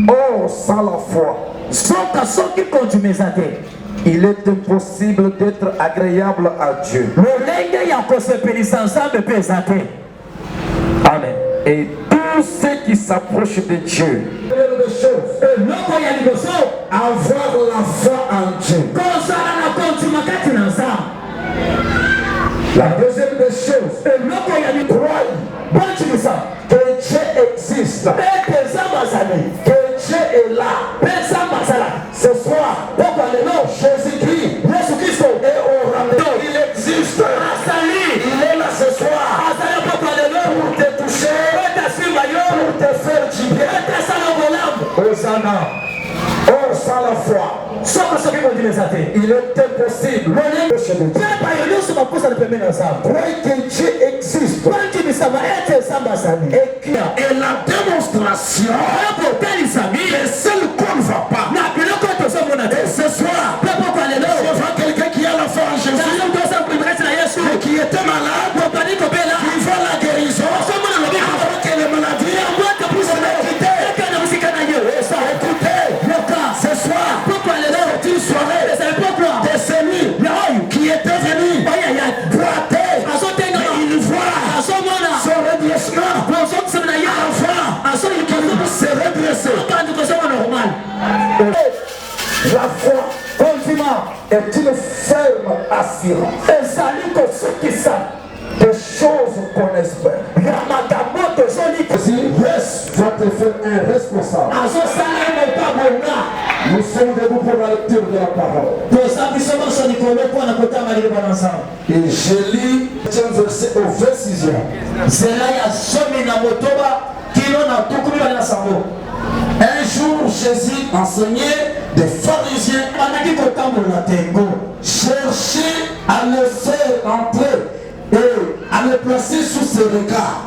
Or, sans la foi, il est impossible d'être agréable à Dieu. Amen. Et tous ceux qui s'approchent de Dieu, avoir la foi en Dieu. La deuxième des choses, croire que Dieu existe, que Dieu est là. Ce soir, Jésus-Christ est au rendez-vous. Il existe. Il est là ce soir pour te toucher, pour te faire du bien. Hosanna. Or, sans la foi, il est impossible. Croire que Dieu existe et la démonstration est celle qu'on ne va pas. Et ce soir, je vois quelqu'un qui a la foi en Jésus et qui était malade, qui voit la guérison avant que les maladies puissent le quitter. Écoutez, ce soir, c'est une soirée des semis qui étaient venus boiter, mais ils voient son redressement. Enfin, il se redresser. La foi est une ferme assurance. Des choses qu'on espère. Yes, doit te faire un responsable. Nous sommes debout pour la lecture de la parole. Et je lis un verset au 26e. Un jour, Jésus enseignait des pharisiens cherchaient à le faire entrer et à le placer sous ses regards.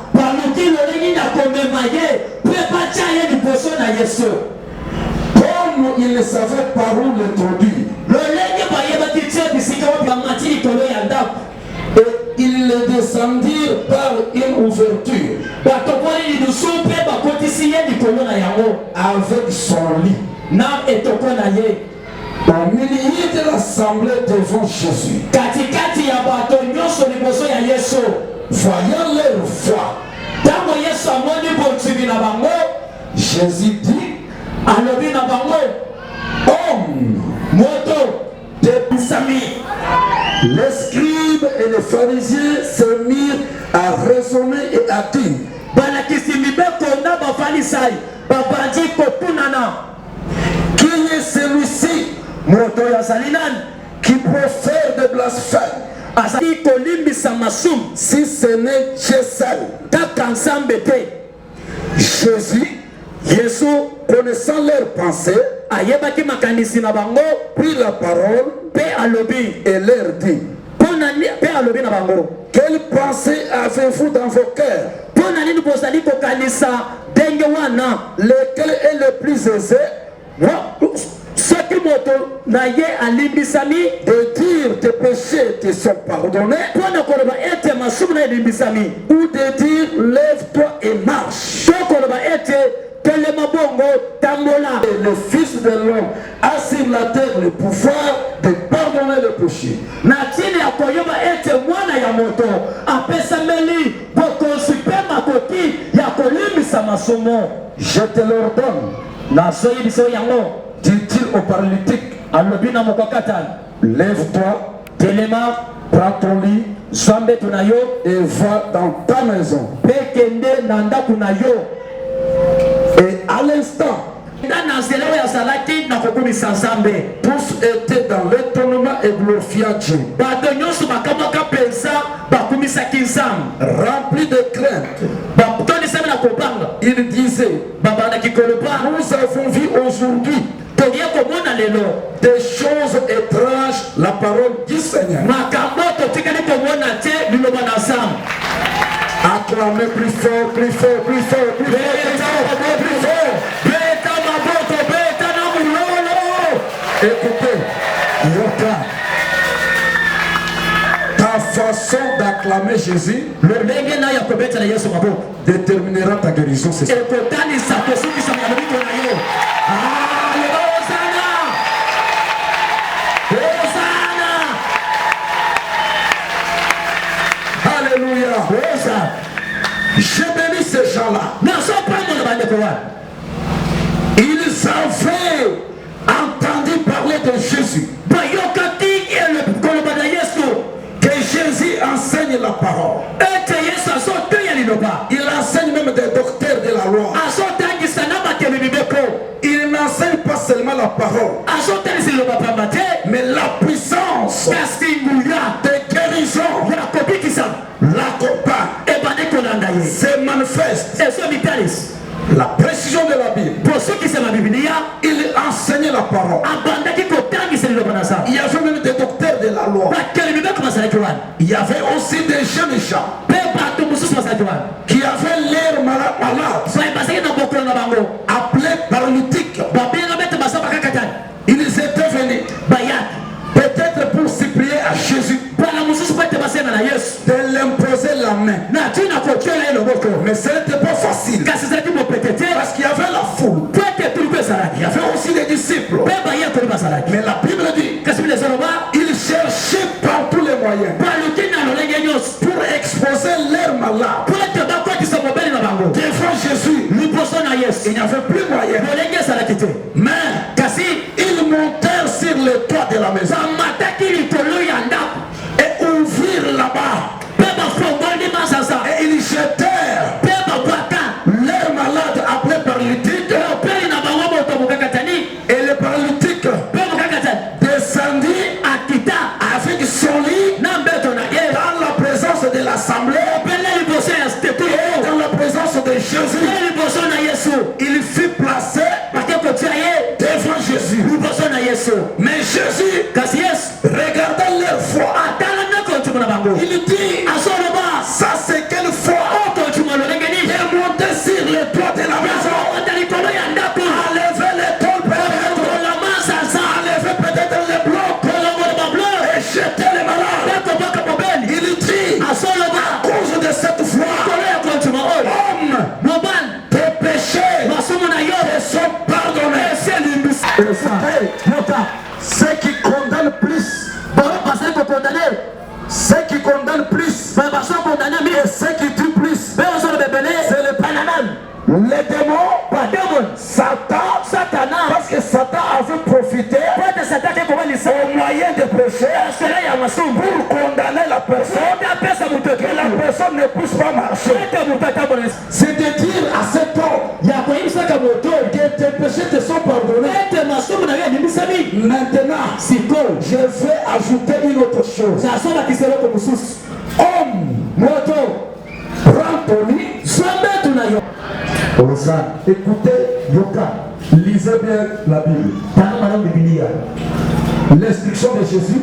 Comme il ne savait par où l'introduire, et ils le descendirent par une ouverture avec son lit. Au milieu de l'assemblée devant Jésus, voyant leur foi, Jésus dit: homme, les scribes et les pharisiens se mirent à raisonner et à dire: qui est celui-ci qui profère de blasphème, si ce n'est Dieu seul? Jésus, connaissant leurs pensées, prit la parole et leur dit: quelle pensée avez-vous dans vos cœurs? Lequel est le plus aisé de dire tes péchés te sont pardonnés, ou de dire lève-toi et marche? Et le Fils de l'homme a sur la terre le pouvoir de pardonner le péché. Je te l'ordonne, dit-il au paralytique, lève-toi, prends ton lit et va dans ta maison. Et à l'instant, tous étaient dans l'étonnement et glorifiant Dieu, remplis de crainte. Il disait: nous avons vu aujourd'hui des choses étranges, la parole du Seigneur. Acclamez plus fort, plus fort, plus fort, plus fort, plus fort, plus fort. Écoutez, ta façon d'accueillir acclamer Jésus déterminera ta guérison. C'est ça. Alléluia. Je bénis ces gens-là. Ils avaient entendu parler de Jésus. Que Jésus enseigne la parole. Il enseigne même des docteurs de la loi. Il n'enseigne pas seulement la parole, mais la puissance de guérison l'accompagne, se manifeste. La précision de la Bible. Il enseignait la parole. Il y avait même des docteurs de la loi. Il y avait aussi des jeunes gens qui avaient l'air malade, appelés paralytiques. Ils étaient venus peut-être pour supplier à Jésus de l'imposer la main. Mais ce n'était pas facile parce qu'il y avait la foule. Il y avait aussi des disciples. Mais la Bible dit ils cherchaient par tous les moyens pour exposer leurs malades devant Jésus. Il n'y avait plus moyen. Mais ils montèrent sur le toit de la maison et ouvrirent là-bas. Et ils jetèrent leurs malades appelés paralytiques. Et les paralytiques descendit avec son lit dans la présence de l'assemblée et dans la présence de Jésus. Il fut placé devant Jésus. Mais Jésus, regardant leur foi, il dit, ça c'est quelle foi? De monter sur le toit de la maison, enlever les tôles, enlever peut-être les blocs et jeter les malades. Il dit, à cause de cette foi, homme, tes péchés te sont pardonnés. Ceux qui condamnent plus, ceux qui condamnent plus, et ceux qui tuent plus, c'est le Panamène. Les démons, Satan, parce que Satan avait profité au moyen de péché pour condamner la personne, que la personne ne puisse pas marcher. C'est de dire à cet homme que tes péchés te sont pardonnés. Maintenant, je vais ajouter une autre chose. Homme, prends ton lit. Écoutez, Yoka, lisez bien la Bible. L'instruction de Jésus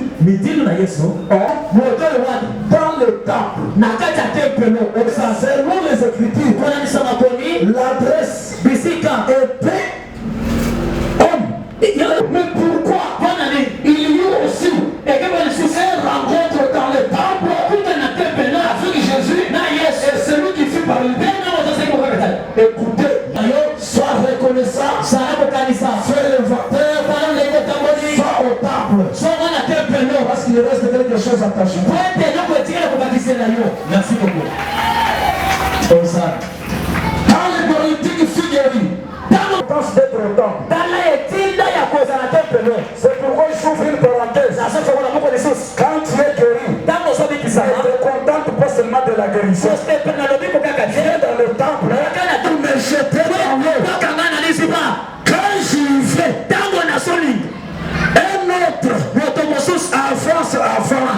dans le temple. Selon les Écritures, l'adresse était homme. Mais pourquoi il y a aussi une rencontre dans le temple avec Jésus et celui qui fut parlé? Écoutez, sois reconnaissant, fais le vateur, va au temple, parce qu'il reste quelque chose à tâcher. Merci beaucoup. Quand les paralytiques furent guéris, pense d'être au temple. C'est pourquoi il s'ouvre une parenthèse. Quand tu es guéri, ne te contente pas seulement de la guérison. Viens dans le temple pour me jeter dans l'eau. Quand j'y vais, un autre avance avant.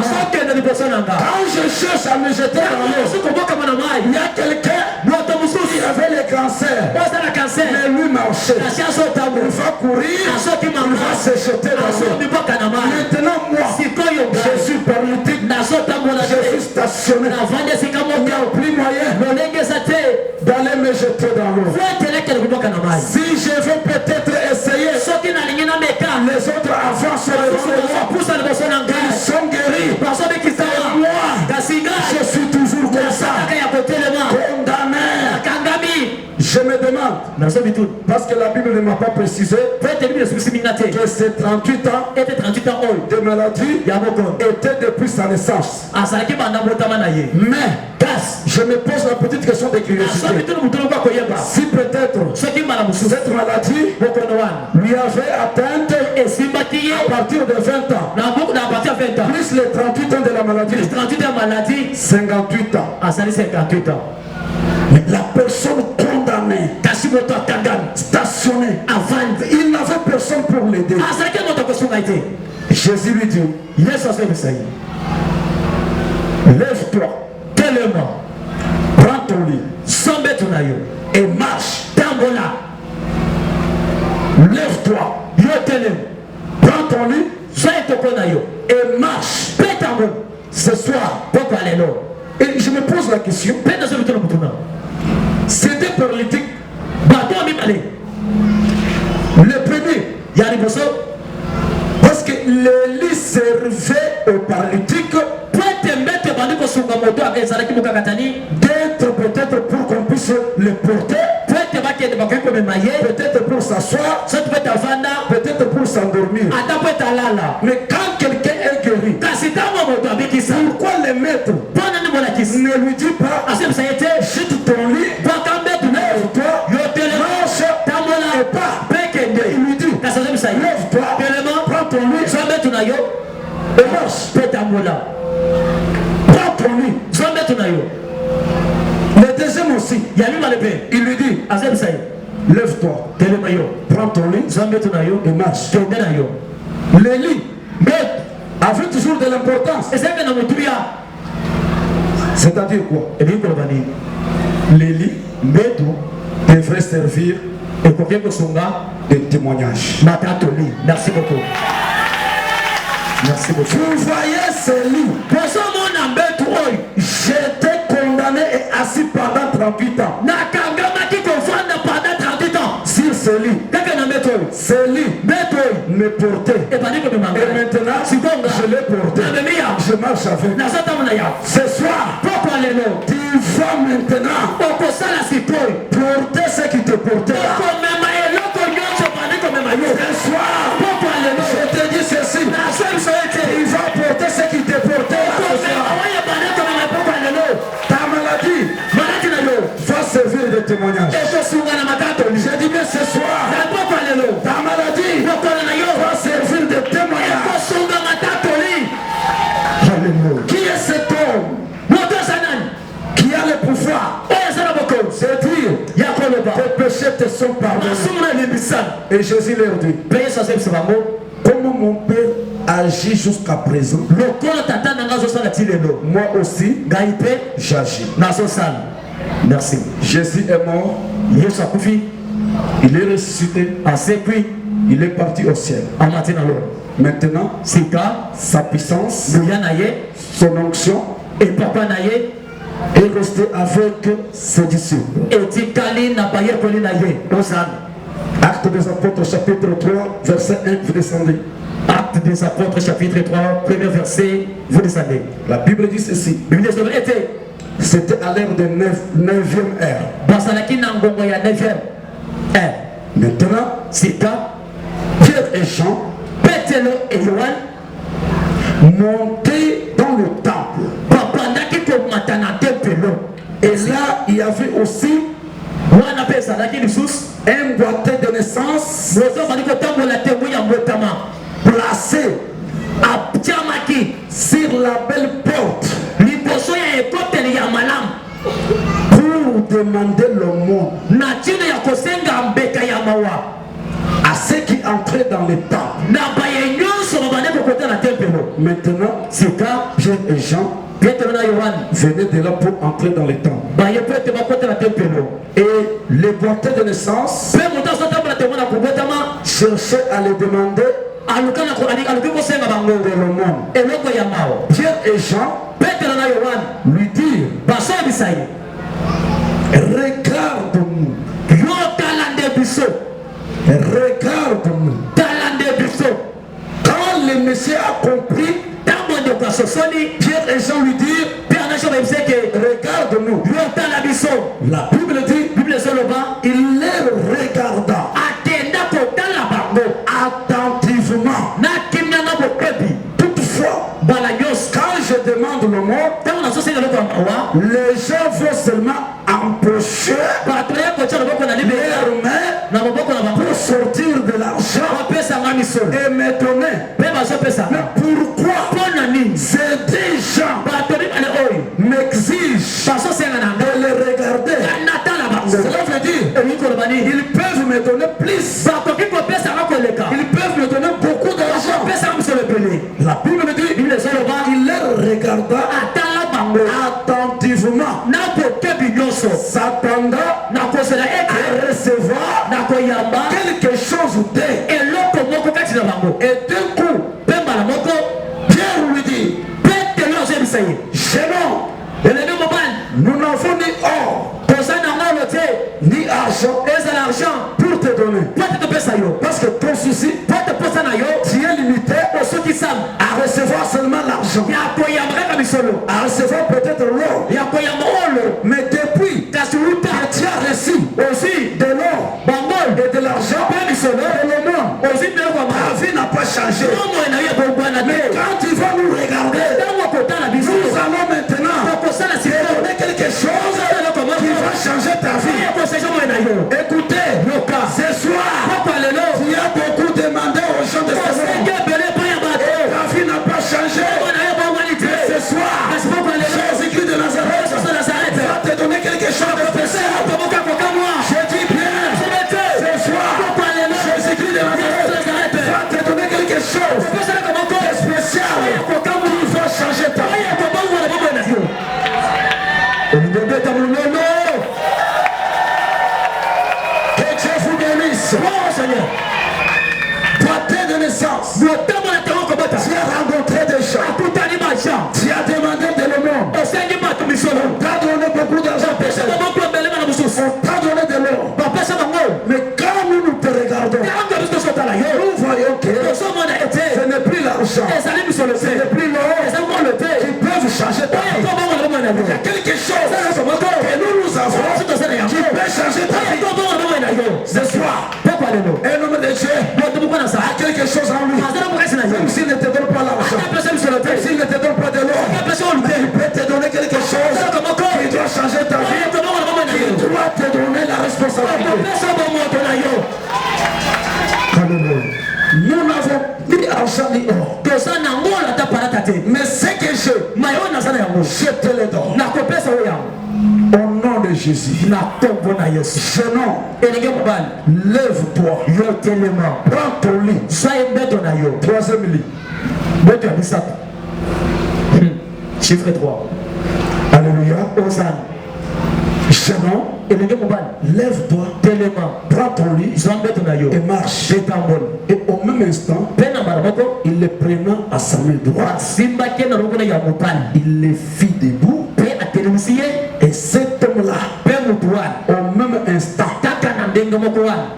Quand je cherche à me jeter dans l'eau, il y a quelqu'un qui avait le cancer. Mais lui marchait. Il va courir, il va se jeter dans l'eau. Maintenant moi, je suis paralytique, je suis stationné. Il n'y a plus moyen d'aller me jeter dans l'eau. Si je veux peut-être essayer, les autres avancent. Ils sont guéris. Et moi, je suis Parce que la Bible ne m'a pas précisé que ces 38 ans de maladie étaient depuis sa naissance. Mais je me pose la petite question de curiosité. Si peut-être cette maladie lui avait atteinte à partir de 20 ans, plus les 38 ans de la maladie, 58 ans. Mais la personne condamnée, stationnée, il n'avait personne pour l'aider. Jésus lui dit, lève-toi, prends ton lit et marche. Lève-toi, prends ton lit et marche. Ce soir, et je me pose la question, c'était paralytique. Le premier, parce que le lit servait aux paralytiques d'être peut-être pour qu'on puisse le porter, peut-être pour s'asseoir, peut-être pour s'endormir. Mais quand quelqu'un est guéri, pourquoi le maître ne lui dit pas jette ton lit, lève-toi, marche et pas. Il lui dit lève-toi, prends ton lit et marche. Prends ton lit. Le deuxième aussi, il lui dit lève-toi, prends ton lit et marche. Le lit avait toujours de l'importance. C'est-à-dire quoi? Les lits devraient servir de témoignage. Merci beaucoup. Merci beaucoup. Vous voyez ce lit, j'étais condamné et assis pendant 38 ans. Sur ce lit, me portait. Et maintenant, je l'ai porté. Je marche avec. Ce soir, tu vas maintenant porter ce qui te portait. Ce soir, je te dis ceci. Tu vas porter ce qui te portait. Ta maladie va servir de témoignage. Je dis bien ce soir, ta maladie va servir de témoignage. Alléluia. Qui est cet homme qui a le pouvoir? C'est dire, tes péchés te sont pardonnés. Et Jésus leur dit, comment mon Père agit jusqu'à présent, moi aussi j'agis. Merci. Jésus est mort, il est ressuscité, il est parti au ciel. Maintenant, sa puissance, son onction est resté avec ses disciples. Acte des Apôtres chapitre 3 verset 1, vous descendez. Acte des Apôtres chapitre 3 premier verset, vous descendez. La Bible dit ceci. C'était à l'ère de 9e ère. Maintenant, Pierre et Jean montaient dans le temple. Et là, il y avait aussi un boîtier de naissance placé sur la belle porte pour demander l'aumône à ceux qui entraient dans le temple. Maintenant, Pierre et Jean venaient de là pour entrer dans le temple. Et les boîtiers de naissance cherchaient à les demander de l'aumône. Pierre et Jean lui dirent, regarde-nous, regarde-nous. Quand le Messie a compris, Pierre et Jean lui dirent, regarde-nous. La Bible dit, il leur les gens vont seulement empocher leurs mains pour sortir de l'argent et m'étonner. Mais pourquoi ces 10 gens m'exigent de les regarder? Cela veut dire ils peuvent me donner plus. Ils peuvent me donner beaucoup d'argent. La Bible me dit il les regarda attentivement, s'attendant à recevoir quelque chose d'eux. Et d'un coup, Pierre lui dit Génon, nous n'avons ni or ni argent pour te donner. Parce que ton souci, tu es limité à recevoir seulement l'argent, à recevoir peut-être l'or. Mais depuis que tu as reçu aussi de l'or et de l'argent de le monde, ta vie n'a pas changé. Mais quand tu vas nous regarder, nous allons maintenant te donner quelque chose qui va changer ta vie. Écoutez, ce soir, tu as beaucoup demandé aux gens de ce monde. Ta vie n'a pas changé. Mais ce soir, Jésus-Christ de Nazareth va te donner quelque chose de spécial. Je dis bien, ce soir, Jésus-Christ de Nazareth va te donner quelque chose de spécial qui va changer ta vie. Que Dieu vous bénisse. Toi, de naissance, tu as rencontré des gens, tu as demandé de le monde, on t'a donné beaucoup d'argent, on t'a donné de l'or. Mais quand nous te regardons, nous voyons que ce n'est plus l'argent, ce n'est plus l'or qui peuvent changer ta vie. Il y a quelque chose que nous avons qui peut changer ta vie. Ce soir, un homme de Dieu a quelque chose en lui. Même s'il ne te donne pas l'argent, même s'il ne te donne pas de l'or, il peut te donner quelque chose qui doit changer ta vie, qui doit te donner la responsabilité. Nous n'avons ni argent ni or. Mais ce que je te le donne. Au nom de Jésus. Jeune, lève-toi. Prends ton lit. Troisième lit. Chiffre 3. Alléluia. Hosanna. Jeune, lève-toi. Prends ton lit et marche. Et au même instant, il le prenant à sa main droite, il le fit debout. Et cet homme-là, au même instant,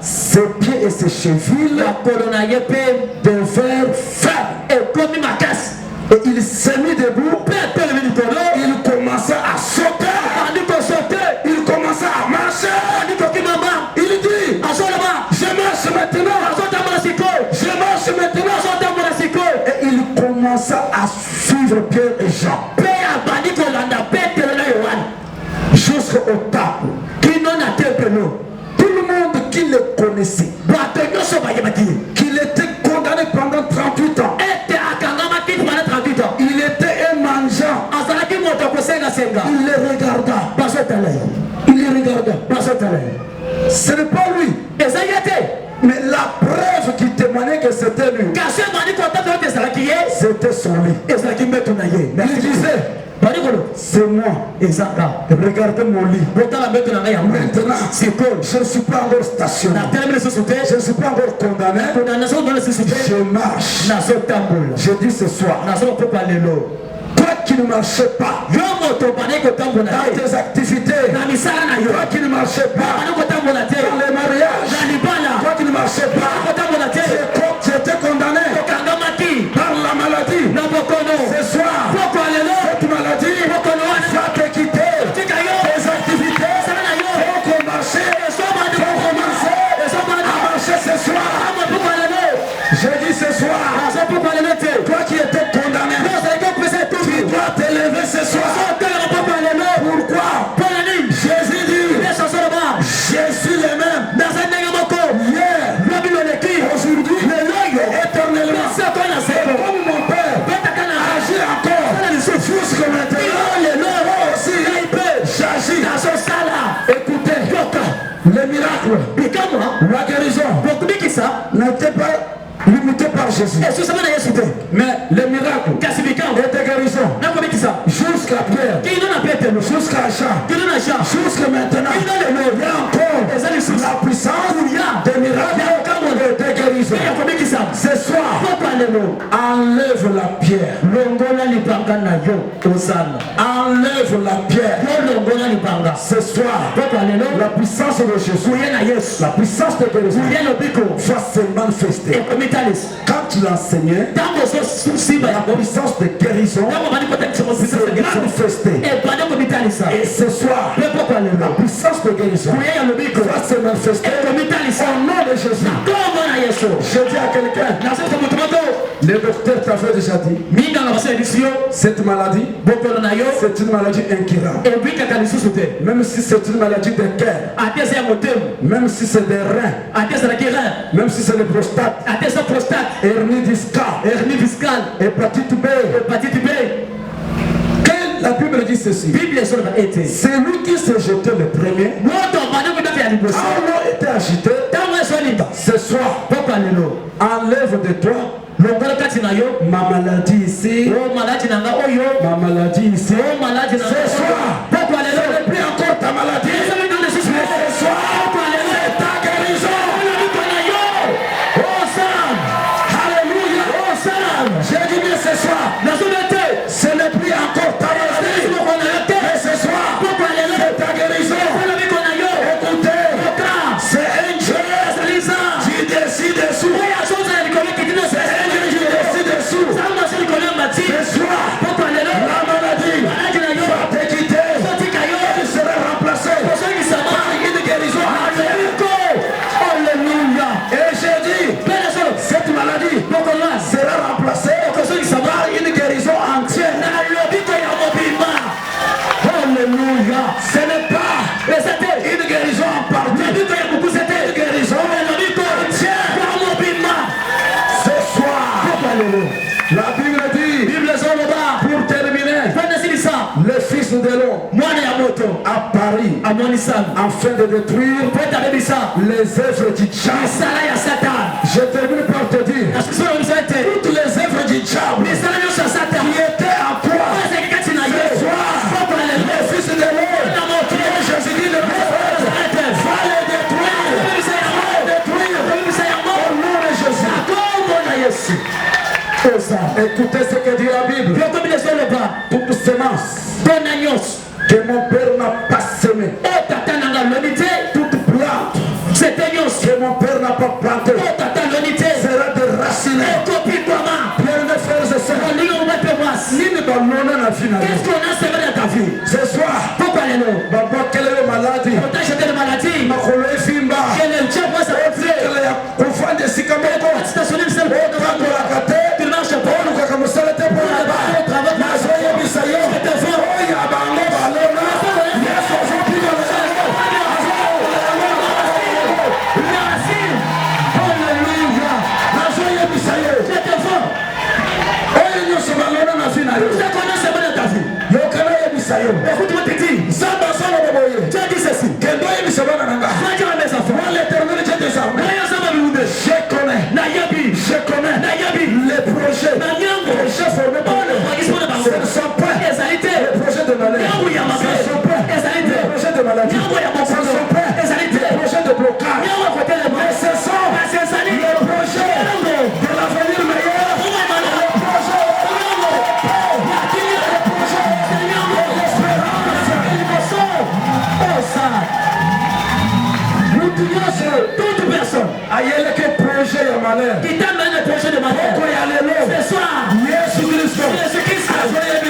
ses pieds et ses chevilles devinrent fermes. Et il s'est mis debout. Il commença à sauter. Il commença à marcher. Il dit, je marche maintenant. Je marche maintenant. Et il commença à suivre Pierre et Jean jusqu'au temple. Tout le monde qui le connaissait, qu'il était condamné pendant 38 ans. Il était un mangeant. Il les regarda. Il les regarda. Ce n'est pas lui. Mais la preuve qui témoignait que c'était lui, c'était son lit. Il disait, c'est moi. Regardez mon lit. Maintenant, je ne suis pas encore stationné. Je ne suis pas encore condamné. Je marche. Je dis ce soir, toi qui ne marchais pas dans tes activités, toi qui ne marchais pas dans les mariages, toi qui ne marchais pas, j'étais condamné par la maladie. Ce soir, cette maladie va te quitter. Tes activités vont commencer à marcher ce soir. Je dis ce soir, toi qui étais condamné, tu dois te lever ce soir pour maintenant, il y a encore la puissance des miracles et des guérisons. Ce soir, enlève la pierre. Enlève la pierre. Ce soir, la puissance de Jésus, la puissance de guérison va se manifester. Quand tu l'enseignais, la puissance de guérison s'est manifestée. Et ce soir, la puissance de guérison va se manifester au nom de Jésus. Je dis à quelqu'un, le docteur t'avait déjà dit, cette maladie, c'est une maladie incurable. Même si c'est une maladie de cœur, même si c'est des reins, même si c'est le prostate, hernie discale, hépatite B. La Bible dit ceci. C'est lui qui s'est jeté le premier. Quand l'eau était agité, ce soir, enlève de toi ma maladie ici, ma maladie ici. Ce soir, ce n'est plus encore ta maladie. Ce soir, c'est ta guérison. Alléluia. J'ai dit bien ce soir, ce n'est plus encore ta maladie. Mais ce soir, c'est ta guérison. Écoutez, c'est un Dieu qui décide dessous. Ce soir, la maladie va te quitter. Tu seras remplacé par une guérison. Alléluia. Et j'ai dit, cette maladie sera remplacée par une guérison entière. Alléluia. Ce n'est pas une guérison en partie. C'est une guérison entière. Ce soir, la Bible dit, pour terminer, le fils de l'homme a paru afin de détruire les œuvres du diable. Je termine par te dire, toutes les œuvres du diable qui étaient en toi, ce soir, le fils de l'homme, Jésus dit, le prophète, va les détruire. Au nom de Jésus. Écoutez ce que dit la Bible. Toute semence que mon père n'a pas semée, toute plante que mon père n'a pas plantée sera déracinée. Bien mes frères et sœurs, qu'est-ce qu'on a semé dans ta vie? Ce soir, quelle est la maladie? Écoute-moi, tu dis ceci. Moi, l'Éternel, je connais les projets formés par le ce ne sont pas les projets de malheur, ce ne sont pas les projets de maladie, ce ne sont pas les projets de blocage, mais ce sont les projets de l'avenir meilleur, les projets toute personne qui t'amène le projet de malheur ce soir, Jésus-Christ te dit ce soir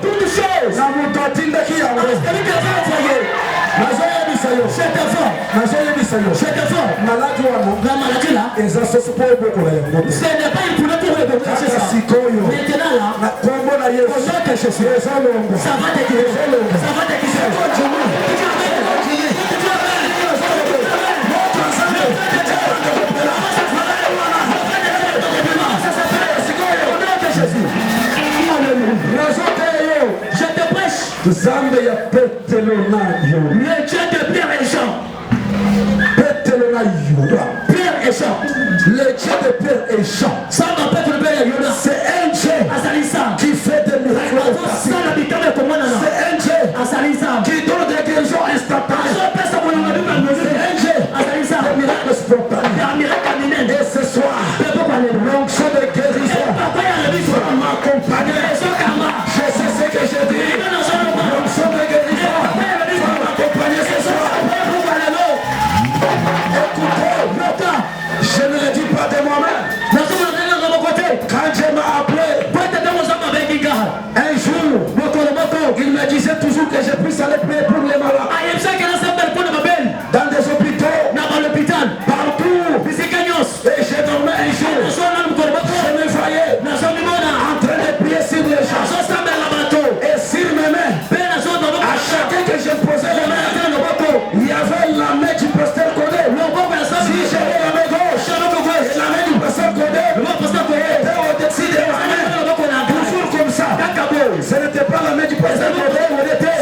toutes choses la maladie là, ce n'est pas une couleur pour le bonheur. Maintenant là, au nom de Jésus, ça va te guérir. Ça va te guérir. Je te prêche. Le Dieu de Pierre et Jean. Pierre et Jean. Le Dieu de Pierre et Jean. C'est un Dieu Un jour, il me disait toujours que je puisse aller prier pour les malades. Dans des hôpitaux, partout. Et j'ai dormi un jour. Je me voyais en train de prier sur les gens. Et sur mes mains, à chacun que je posais les mains, il y avait la main du pasteur Kodé. Si j'avais la main gauche, et la main du pasteur Kodé était au-dessus de ma main. Toujours comme ça. Ce n'était pas la main du pasteur Kodé,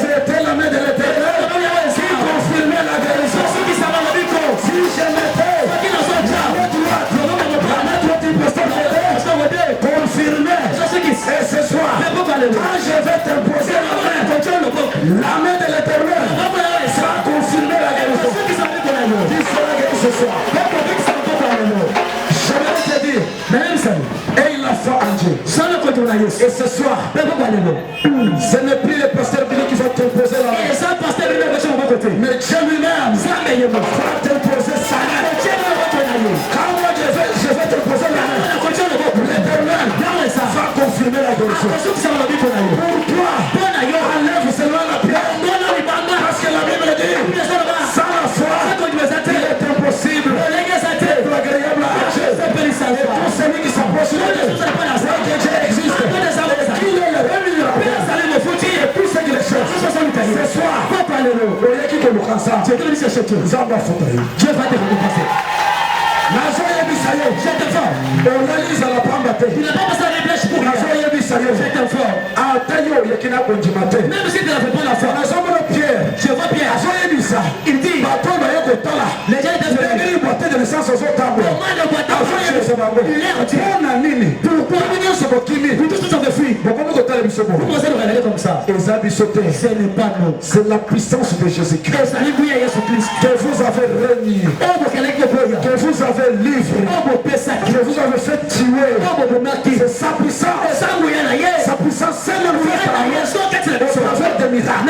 c'était la main de l'Éternel qui confirmait la guérison. Si je mettais la main droite, la main droite du pasteur Kodé confirmait. Et ce soir, quand je vais t'imposer la main de l'Éternel, ça a confirmé la guérison. Qui sera guéri ce soir? Je vais te dire, et il a foi en Dieu. Et ce soir, ce n'est plus le pasteur Billy qui va t'imposer la main, mais Dieu lui-même va t'imposer sa main. Quand moi je vais t'imposer la main, l'Éternel va confirmer la guérison. Pour toi, enlève seulement la pierre, parce que la Bible dit, sans la foi, il est impossible d'être agréable à Dieu. Et pour celui qui s'approche de Dieu, c'est que Dieu existe. Qu'il est le rémunérable. Et tout ce qu'il cherche. Ce soir, au lieu qu'il te le casse, Dieu va te récompenser. Nazo yebisayo, j'étais fort. On analyse la pambate. Il n'a pas passé à réfléchir pour rien. Nazo yebisayo, j'étais fort. Ah, tayo, yekina konjimate. Même si tu n'avais pas la foi. Nazo mono Pierre, je vois Pierre. Nazo yebisa, il dit, bateau na yoko tala. Les gens étaient venus. Il boitait de l'essence aux autres tables. Nazo yebisa bango. Il est entier. On a nini. Pourquoi nous sommes kimi? Tout ça fait fuir. Pourquoi nous kotala bisobo? Vous pensez nous regarder comme ça? Ezabi sauté. Ce n'est pas nous. C'est la puissance de Jésus-Christ. Alléluia, Jésus-Christ. Que vous avez régné. Que vous avez livré, que vous avez fait tuer. C'est sa puissance. Sa puissance, c'est le fait au travers des miracles.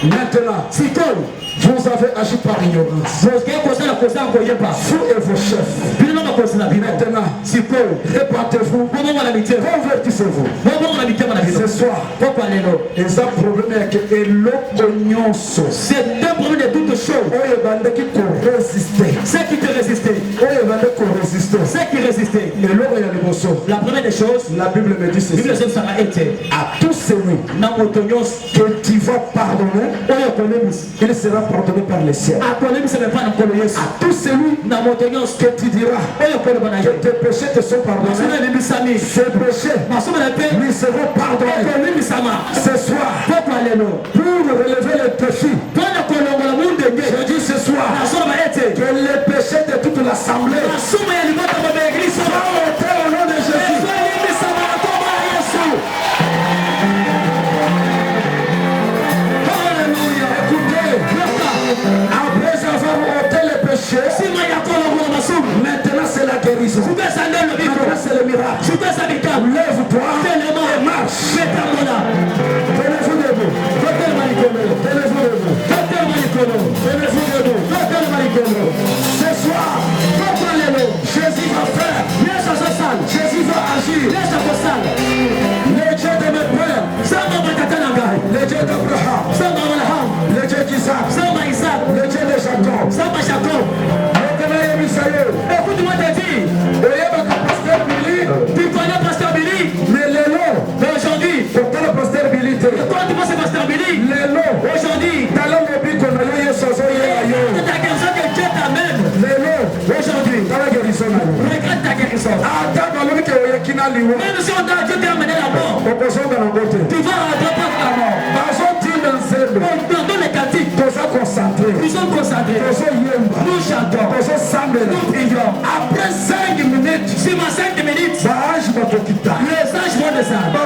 Maintenant, vous avez agi par ignorance. Vous et vos chefs. Maintenant, répandez-vous, convertissez-vous. Ce soir, ils ont problème avec l'opinion. C'est un problème de toutes choses. Ceux qui te résistaient. Ceux qui résistaient. La première des choses, la Bible me dit ceci. À tous celui que tu vas pardonner, il sera pardonné par les cieux. À tous celui que tu diras que tes péchés te sont pardonnés, ces péchés lui seront pardonnés. Ce soir, pour relever le défi, je dis ce soir que les péchés de toute l'assemblée soient ôtés au nom de Jésus. Alléluia. Écoutez, après avoir ôté les péchés, maintenant c'est la guérison. Maintenant c'est le miracle. Lève-toi et marche. Tenez-vous debout. Tenez-vous debout. Tenez-vous debout. Ce soir, Jésus va faire. Jésus va agir. Le Dieu de mes pères, le Dieu d'Abraham, le Dieu d'Isaac, le Dieu de Jacob. Écoute-moi te dire, tu connais Pasteur Billy, mais les lots, aujourd'hui, pourquoi le Pasteur Billy te dit? Quand tu penses à Pasteur Billy, les lots, aujourd'hui, dans le lobby qu'on a eu, c'est ta guérison que Dieu t'amène. Les lots, aujourd'hui, dans la guérison, regarde ta guérison. Même si on t'a Dieu t'a amené la mort, tu vas rentrer par la mort. Dans les cantiques, nous sommes concentrés, nous chantons, nous prions. Après 5 minutes, sur ma 5 minutes, les anges vont descendre.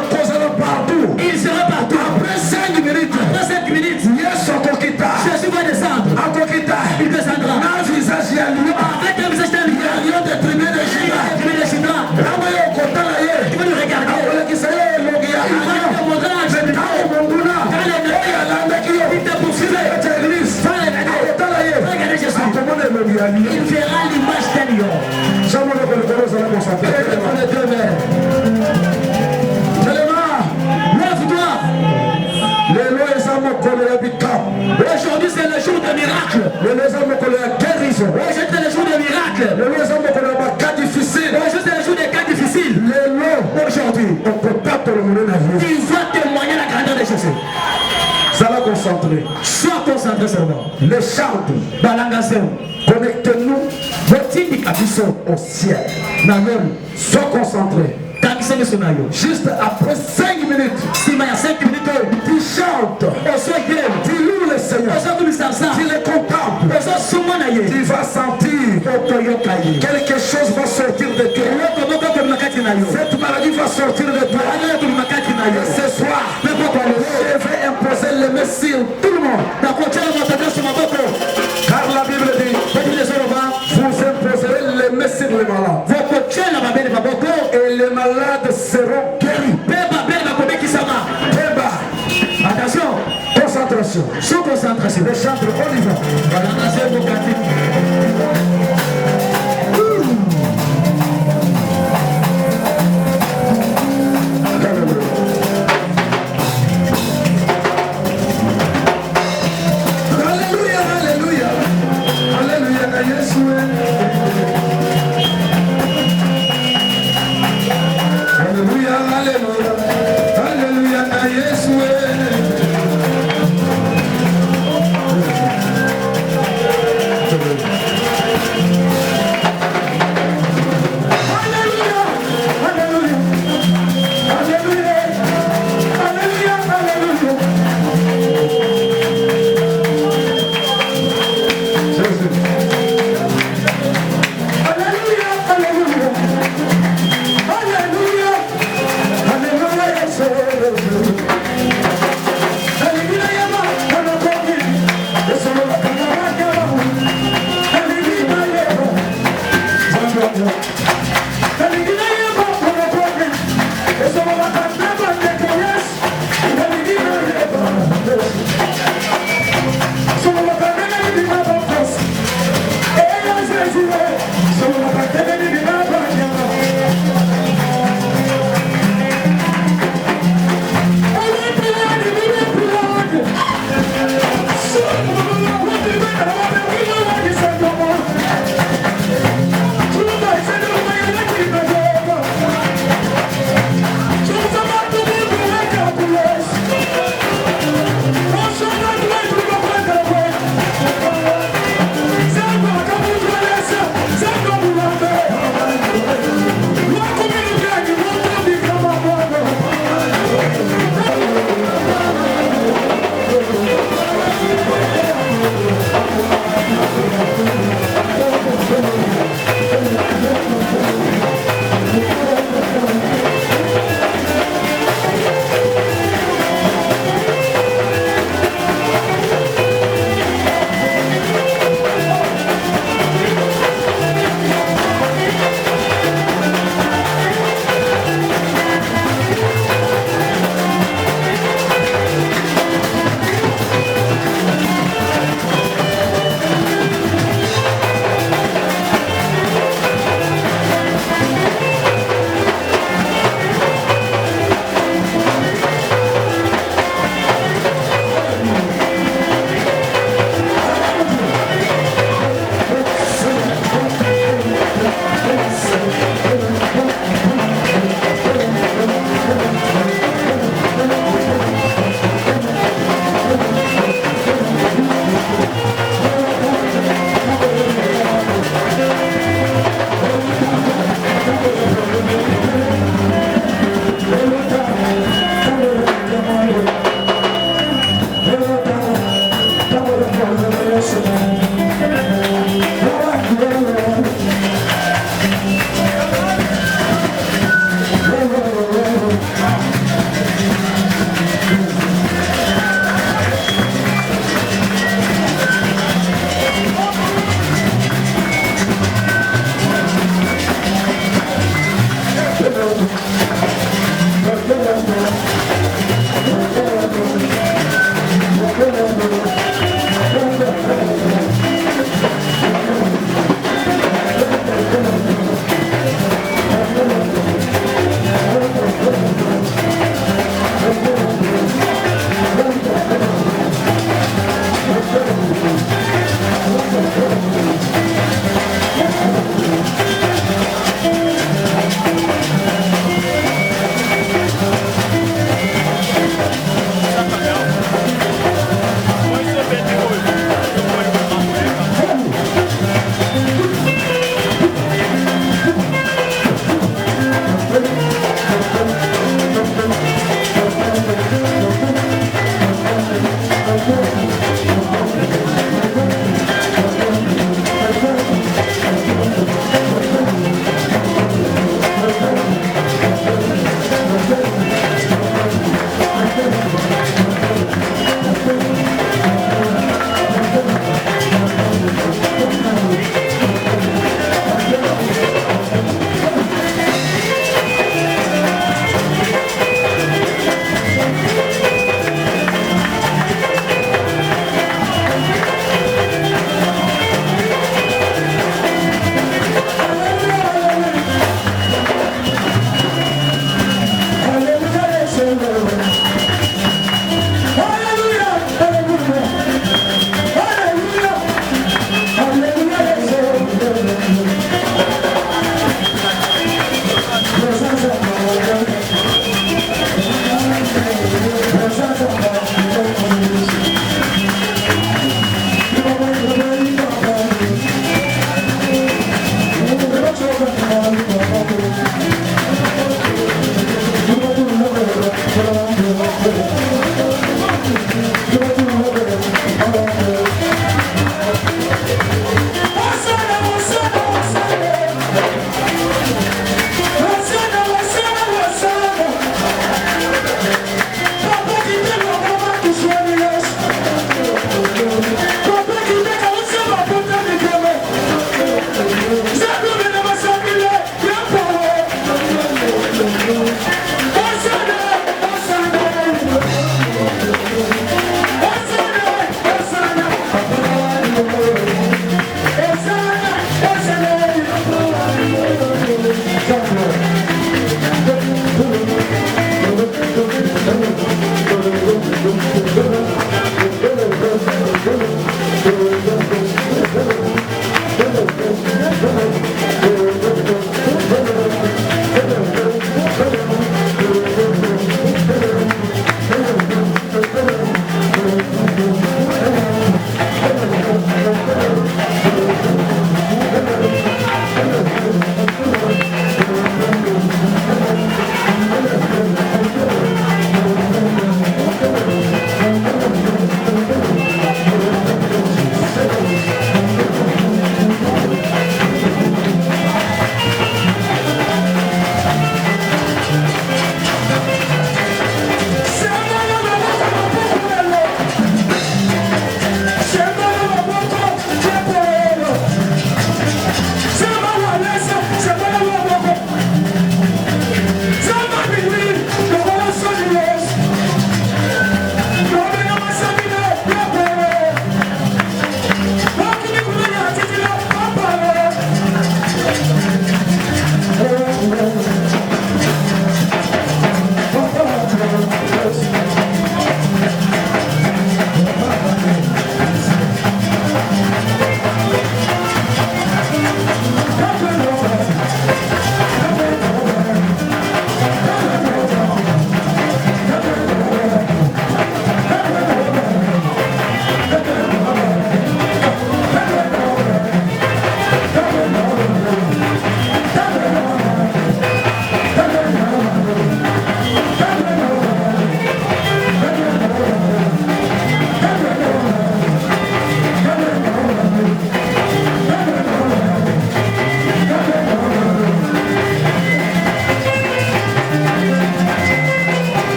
Il sera partout. Après 5 minutes, Jésus va descendre. Il descendra. Avec un visage d'un lion de tribu de Juda. Tu vas nous regarder. Il te poursuivait. Regardez Jésus. Il verra l'image d'un lion. Tu vas témoigner la grandeur de Jésus. Ça va concentrer. Sois concentré seulement. Les chants. Connectez-nous au ciel. Sois concentré. Juste après 5 minutes, tu chantes, tu loues le Seigneur, tu le contemples, tu vas sentir quelque chose va sortir de toi. Cette maladie va sortir de toi. Et ce soir, je vais imposer les mains sur tout le monde. Car la Bible dit, vous imposerez les mains sur les malades. Et les malades seront guéris. Attention. Concentration. Sous concentration. Les chantres, on y va. Alléluia, alléluia. Alléluia, Yeshua. Alléluia, alléluia. Alléluia, Yeshua.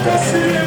Merci.